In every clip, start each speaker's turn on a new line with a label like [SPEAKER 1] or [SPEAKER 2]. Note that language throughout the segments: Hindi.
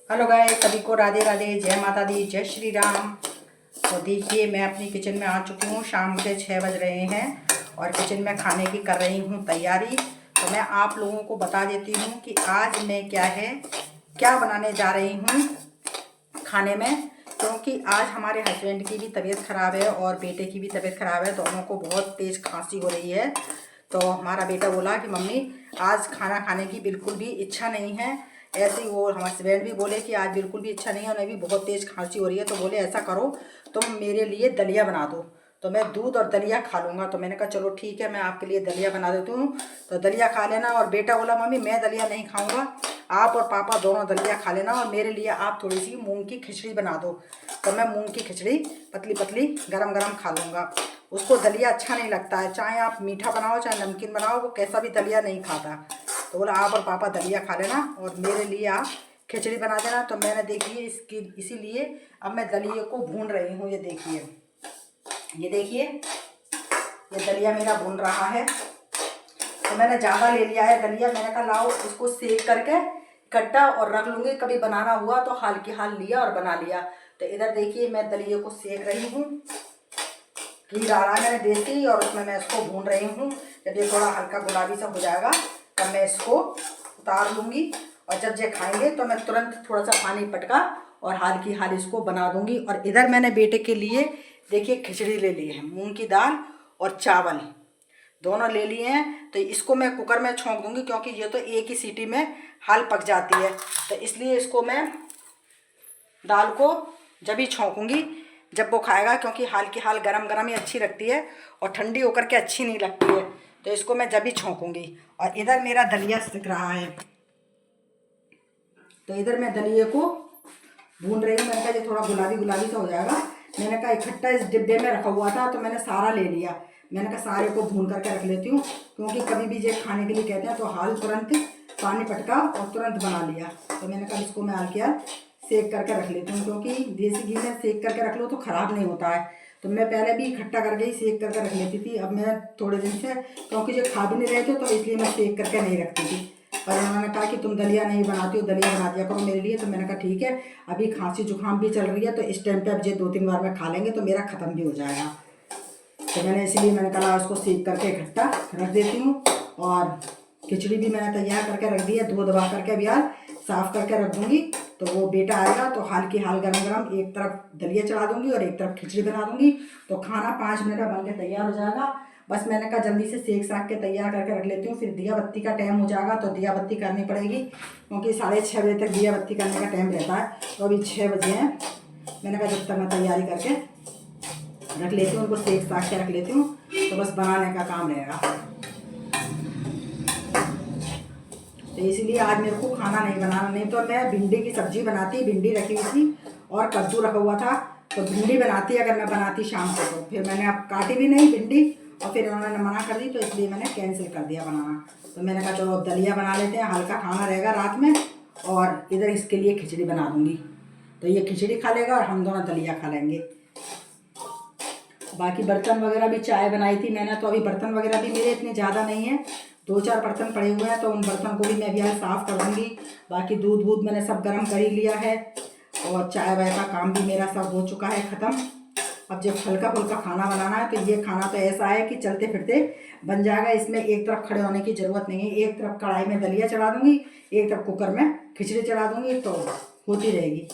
[SPEAKER 1] हेलो गाइस, सभी को राधे राधे, जय माता दी, जय श्री राम। तो देखिए, मैं अपनी किचन में आ चुकी हूँ। शाम के 6 बज रहे हैं और किचन में खाने की कर रही हूँ तैयारी। तो मैं आप लोगों को बता देती हूँ कि आज मैं क्या बनाने जा रही हूँ खाने में। क्योंकि आज हमारे हस्बैंड की भी तबीयत ख़राब है और बेटे की भी तबीयत ख़राब है। दोनों को बहुत तेज़ खांसी हो रही है। तो हमारा बेटा बोला कि मम्मी आज खाना खाने की बिल्कुल भी इच्छा नहीं है। ऐसे ही वो हमारे हस्बैंड भी बोले कि आज बिल्कुल भी इच्छा नहीं है, उन्हें भी बहुत तेज़ खांसी हो रही है। तो बोले ऐसा करो, तुम मेरे लिए दलिया बना दो, तो मैं दूध और दलिया खा लूँगा। तो मैंने कहा चलो ठीक है, मैं आपके लिए दलिया बना देती हूँ, तो दलिया खा लेना। और बेटा बोला मम्मी मैं दलिया नहीं खाऊँगा, आप और पापा दोनों दलिया खा लेना और मेरे लिए आप थोड़ी सी मूंग की खिचड़ी बना दो। तो मैं मूंग की खिचड़ी पतली पतली गरम गरम खा लूँगा। उसको दलिया अच्छा नहीं लगता है, चाहे आप मीठा बनाओ चाहे नमकीन बनाओ, वो कैसा भी दलिया नहीं खाता। तो बोला आप और पापा दलिया खा लेना और मेरे लिए आप खिचड़ी बना देना। तो मैंने देखिए इसीलिए अब मैं दलिए को भून रही हूँ। ये देखिए ये दलिया मेरा भून रहा है। तो मैंने ज़्यादा ले लिया है दलिया। मैंने कहा लाओ इसको सेक करके इकट्ठा और रख लूँगी, कभी बनाना हुआ तो हाल की हाल लिया और बना लिया। तो इधर देखिए मैं दलिए को सेक रही हूँ। घी डाला मैंने देसी और उसमें मैं इसको भून रही हूँ। जब ये थोड़ा हल्का गुलाबी सा हो जाएगा तब मैं इसको उतार लूँगी। और जब ये खाएंगे तो मैं तुरंत थोड़ा सा पानी पटका और हाल की हाल इसको बना दूँगी। और इधर मैंने बेटे के लिए देखिए खिचड़ी ले ली है, मूंग की दाल और चावल दोनों ले लिए हैं। तो इसको मैं कुकर में छोंक दूँगी, क्योंकि ये तो एक ही सीटी में हाल पक जाती है। तो इसलिए इसको मैं दाल को जब ही छोंकूँगी जब वो खाएगा, क्योंकि हाल की हाल गरम गरम ही अच्छी लगती है और ठंडी होकर के अच्छी नहीं लगती है। तो इसको मैं जब ही छोंकूँगी। और इधर मेरा दलिया सिक रहा है, तो इधर मैं दलिए को भून रही हूँ। मैंने कहा ये थोड़ा गुलाबी गुलाबी सा हो जाएगा। मैंने कहा इकट्ठा इस डिब्बे में रखा हुआ था तो मैंने सारा ले लिया। मैंने कहा सारे को भून करके रख लेती हूँ, क्योंकि कभी भी ये खाने के लिए कहते हैं तो हाल तुरंत पानी पटका और तुरंत बना लिया। तो मैंने कहा इसको मैं हाल के हाल सेक करके रख लेती हूँ, क्योंकि देसी घी में सेक करके रख लो तो ख़राब नहीं होता है। तो मैं पहले भी इकट्ठा करके ही सेक करके रख लेती थी। अब मैं थोड़े दिन से, क्योंकि जो खा भी नहीं रहे थे तो इसलिए मैं सेक करके नहीं रखती थी। और उन्होंने कहा कि तुम दलिया नहीं बनाती हो, दलिया बना दिया करो मेरे लिए। तो मैंने कहा ठीक है, अभी खांसी जुकाम भी चल रही है तो इस टाइम पे अब ये 2-3 बार में खा लेंगे तो मेरा ख़त्म भी हो जाएगा। तो मैंने कहा उसको सेक करके इकट्ठा रख देती हूँ। और खिचड़ी भी मैंने तैयार करके रख दी है, धो दबा करके अभी यार साफ़ करके रख दूँगी। तो वो बेटा आएगा तो हाल की हाल गरम गरम एक तरफ दलिया चढ़ा दूँगी और एक तरफ खिचड़ी बना दूँगी। तो खाना 5 मिनट में बन के तैयार हो जाएगा। बस मैंने कहा जल्दी से सेक साक के तैयार करके रख लेती हूँ, फिर दिया बत्ती का टाइम हो जाएगा तो दिया बत्ती करनी पड़ेगी, क्योंकि 6:30 बजे तक दिया बत्ती करने का टाइम रहता है। तो अभी 6 बजे हैं। मैंने कहा जब तक मैं तैयारी करके रख लेती हूँ, उनको सेक साक के रख लेती हूँ, तो बस बनाने का काम रहेगा। तो इसीलिए आज मेरे को खाना नहीं बनाना, नहीं तो मैं भिंडी की सब्जी बनाती। भिंडी रखी हुई थी और कद्दू रखा हुआ था, तो भिंडी बनाती अगर मैं बनाती शाम को। तो फिर मैंने अब काटी भी नहीं भिंडी और फिर उन्होंने मना कर दी, तो इसलिए मैंने कैंसिल कर दिया बनाना। तो मैंने कहा चलो अब दलिया बना लेते हैं, हल्का खाना रहेगा रात में। और इधर इसके लिए खिचड़ी बना दूँगी, तो ये खिचड़ी खा लेगा और हम दोनों दलिया खा लेंगे। बाकी बर्तन वगैरह भी चाय बनाई थी मैंने, तो अभी बर्तन वगैरह भी मेरे इतने ज़्यादा नहीं है, 2-4 बर्तन पड़े हुए हैं, तो उन बर्तन को भी मैं भी आज साफ़ कर दूँगी। बाकी दूध वूध मैंने सब गर्म कर ही लिया है और चाय वाय का काम भी मेरा सब हो चुका है ख़त्म। अब जब हल्का फुल्का खाना बनाना है तो ये खाना तो ऐसा है कि चलते फिरते बन जाएगा। इसमें एक तरफ खड़े होने की ज़रूरत नहीं है। एक तरफ कढ़ाई में दलिया चढ़ा दूँगी, एक तरफ कुकर में खिचड़ी चढ़ा दूँगी, तो होती रहेगी।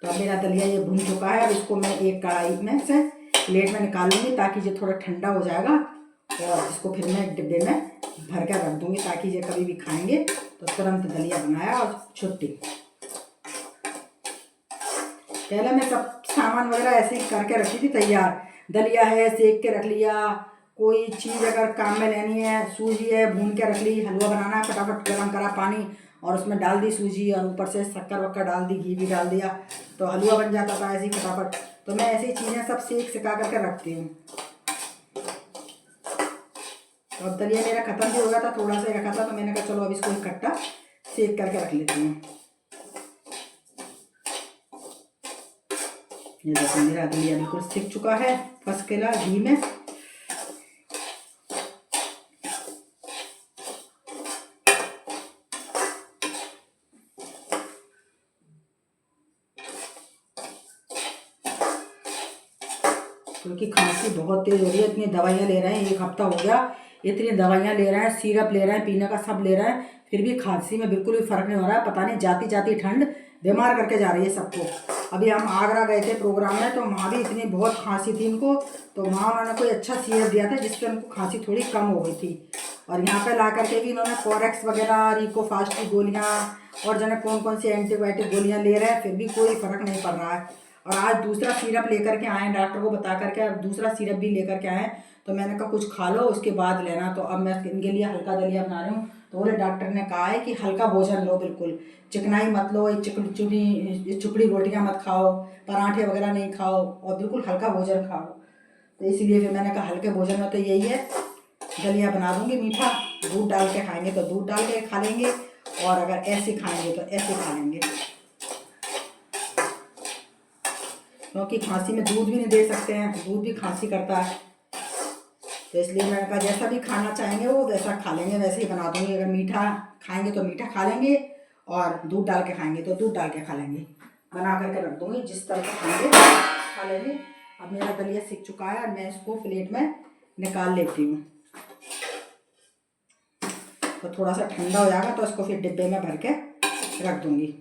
[SPEAKER 1] तो अब मेरा दलिया ये भून चुका है। अब इसको मैं एक कढ़ाई में से प्लेट में निकाल लूँगी, ताकि ये थोड़ा ठंडा हो जाएगा। और इसको फिर मैं एक डिब्बे में भर कर रख दूँगी, ताकि ये कभी भी खाएंगे तो तुरंत दलिया बनाया और छुट्टी। पहले मैं सब सामान वगैरह ऐसे ही करके रखी थी तैयार। दलिया है सेक के रख लिया, कोई चीज़ अगर काम में लेनी है, सूजी है भून के रख ली, हलवा बनाना है फटाफट गर्म करा पानी और उसमें डाल दी सूजी और ऊपर से शक्कर वक्कर डाल दी, घी भी डाल दिया, तो हलवा बन जाता था ऐसे ही फटाफट। तो मैं ऐसी चीज़ें सब सेक सिका करके रखती हूँ। तो अब दलिया मेरा ख़त्म भी हो गया था, थोड़ा सा रखा था, तो मैंने कहा चलो अब इसको इकट्ठा सेक करके रख लेती हूँ। ये देखो मेरा दलिया बिल्कुल सिक चुका है फर्स्ट क्लास घी में। क्योंकि खांसी बहुत तेज़ हो रही है। इतनी दवाइयाँ ले रहे हैं, 1 हफ्ता हो गया, इतनी दवाइयाँ ले रहे हैं, सिरप ले रहे हैं, पीने का सब ले रहे हैं, फिर भी खांसी में बिल्कुल भी फ़र्क नहीं हो रहा है। पता नहीं जाती जाती ठंड बीमार करके जा रही है सबको। अभी हम आगरा गए थे प्रोग्राम में, तो वहाँ भी इतनी बहुत खांसी थी इनको, तो वहाँ उन्होंने कोई अच्छा सिरप दिया था जिससे उनको खांसी थोड़ी कम हो गई थी। और यहाँ पे ला करके भी इन्होंने कोरेक्स वगैरह, रिको फास्ट की गोलियाँ और जाने कौन कौन सी एंटीबायोटिक गोलियाँ ले रहे हैं, फिर भी कोई फ़र्क नहीं पड़ रहा है। और आज दूसरा सिरप लेकर के आए, डॉक्टर को बता करके अब दूसरा सिरप भी लेकर के आए। तो मैंने कहा कुछ खा लो उसके बाद लेना। तो अब मैं इनके लिए हल्का दलिया बना रही हूँ। तो बोले डॉक्टर ने कहा है कि हल्का भोजन लो, बिल्कुल चिकनाई मत लो, चुपड़ी रोटियाँ मत खाओ, पराठे वगैरह नहीं खाओ, और बिल्कुल हल्का भोजन खाओ। तो इसीलिए फिर मैंने कहा हल्के भोजन में तो यही है, दलिया बना दूँगी मीठा, दूध डाल के खाएंगे तो दूध डाल के खा लेंगे, और अगर ऐसे खाएंगे तो ऐसे खा लेंगे, क्योंकि खांसी में दूध भी नहीं दे सकते हैं, दूध भी खांसी करता है। तो इसलिए मैंने कहा जैसा भी खाना चाहेंगे वो वैसा खा लेंगे, वैसे ही बना दूँगी। अगर मीठा खाएंगे तो मीठा खा लेंगे, और दूध डाल के खाएंगे तो दूध डाल के खा लेंगे। बना करके रख दूँगी, जिस तरह से खाएंगे खा लेंगे। अब मेरा दलिया सीख चुका है और मैं इसको प्लेट में निकाल लेती हूँ। तो थोड़ा सा ठंडा हो जाएगा तो इसको फिर डिब्बे में भर के रख दूँगी।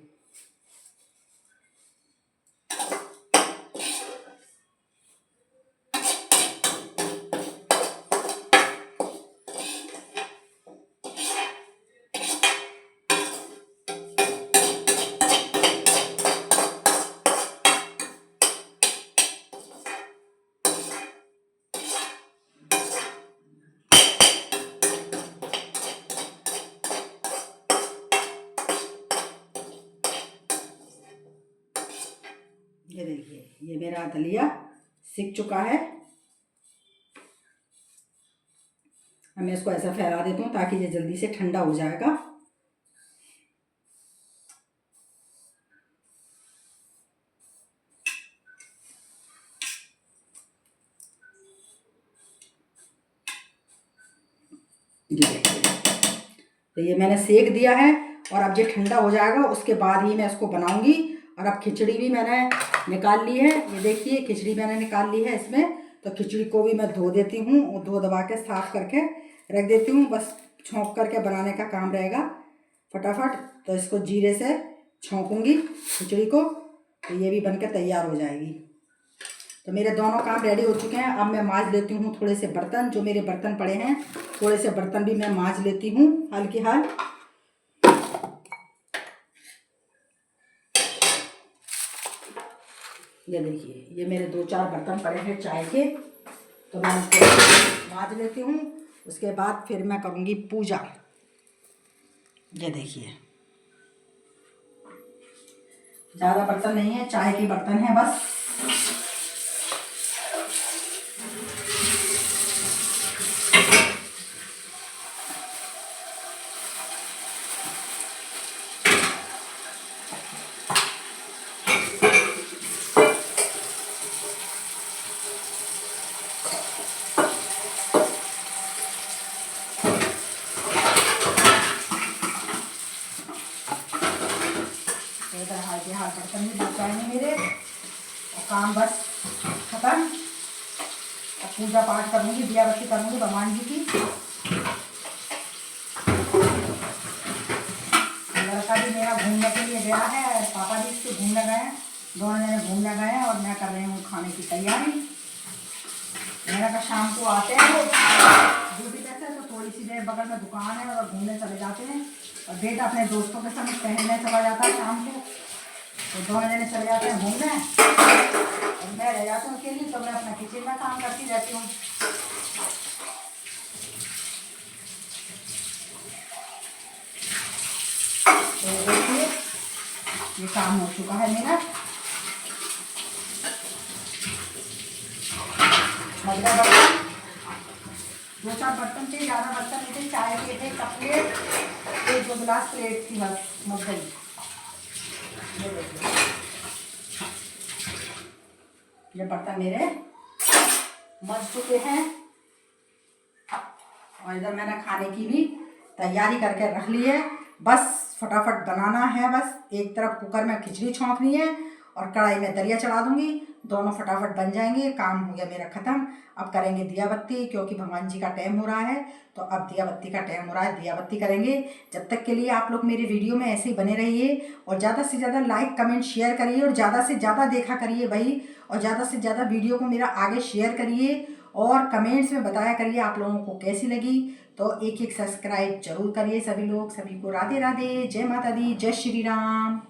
[SPEAKER 1] ये देखिए, ये मेरा दलिया सिक चुका है। अब मैं इसको ऐसा फैला देती हूँ ताकि ये जल्दी से ठंडा हो जाएगा। ये देखिए, तो ये मैंने सेक दिया है, और अब ये ठंडा हो जाएगा उसके बाद ही मैं इसको बनाऊंगी। और अब खिचड़ी भी मैंने निकाल ली है, ये देखिए खिचड़ी मैंने निकाल ली है इसमें। तो खिचड़ी को भी मैं धो देती हूँ, और धो दबा के साफ़ करके रख देती हूँ। बस छौंक करके बनाने का काम रहेगा फटाफट। तो इसको जीरे से छौंकूँगी खिचड़ी को, तो ये भी बन के तैयार हो जाएगी। तो मेरे दोनों काम रेडी हो चुके हैं। अब मैं मांज लेती हूँ थोड़े से बर्तन, जो मेरे बर्तन पड़े हैं, थोड़े से बर्तन भी मैं मांज लेती हूँ हल्की हाल। ये देखिए, ये मेरे 2-4 बर्तन पड़े हैं चाय के, तो मैं इसको मांज लेती हूँ। उसके बाद फिर मैं करूँगी पूजा। ये देखिए, ज़्यादा बर्तन नहीं है, चाय के बर्तन हैं बस। हाथ बर्तन भी बच जाएंगे मेरे, और काम बस खत्म। अब पूजा पाठ करूँगी, दिया बत्ती करूँगी भगवान जी की। लड़का भी मेरा घूमने के लिए गया है, पापा भी इससे घूमने गए हैं, दोनों जने घूमने गए हैं, और मैं कर रही हूँ खाने की तैयारी। मेरा का शाम को आते हैं वो ड्यूटी पे से, तो थोड़ी सी देर बगल में दुकान है और घूमने चले जाते हैं। और बेटा अपने दोस्तों के साथ टहलने चला जाता है शाम को, तो दोनों जने चले जाते हैं घूमने, और मैं रह जाती हूँ अकेली। तो मैं अपना किचन में काम करती रहती हूँ। तो देखिए, ये काम हो चुका है मेरा। मजरा बर्तन 2-4 बर्तन थे, ज़्यादा बर्तन नहीं थे। चाय के थे कप प्लेट, 1-2 गिलास प्लेट थी बस, मत गई। ये देखिए, ये बर्तन मेरे मज चुके हैं। और इधर मैंने खाने की भी तैयारी करके रख ली है, बस फटाफट बनाना है। बस एक तरफ कुकर में खिचड़ी छौंकनी है, और कढ़ाई में दलिया चढ़ा दूंगी। दोनों फटाफट बन जाएंगे। काम हो गया मेरा ख़त्म। अब करेंगे दिया बत्ती, क्योंकि भगवान जी का टाइम हो रहा है, तो अब दिया बत्ती का टाइम हो रहा है, दिया बत्ती करेंगे। जब तक के लिए आप लोग मेरी वीडियो में ऐसे ही बने रहिए और ज़्यादा से ज़्यादा लाइक कमेंट शेयर करिए और ज़्यादा से ज़्यादा देखा करिए भाई, और ज़्यादा से ज़्यादा वीडियो को मेरा आगे शेयर करिए और कमेंट्स में बताया करिए आप लोगों को कैसी लगी। तो एक एक सब्सक्राइब जरूर करिए सभी लोग। सभी को राधे राधे, जय माता दी, जय श्री राम।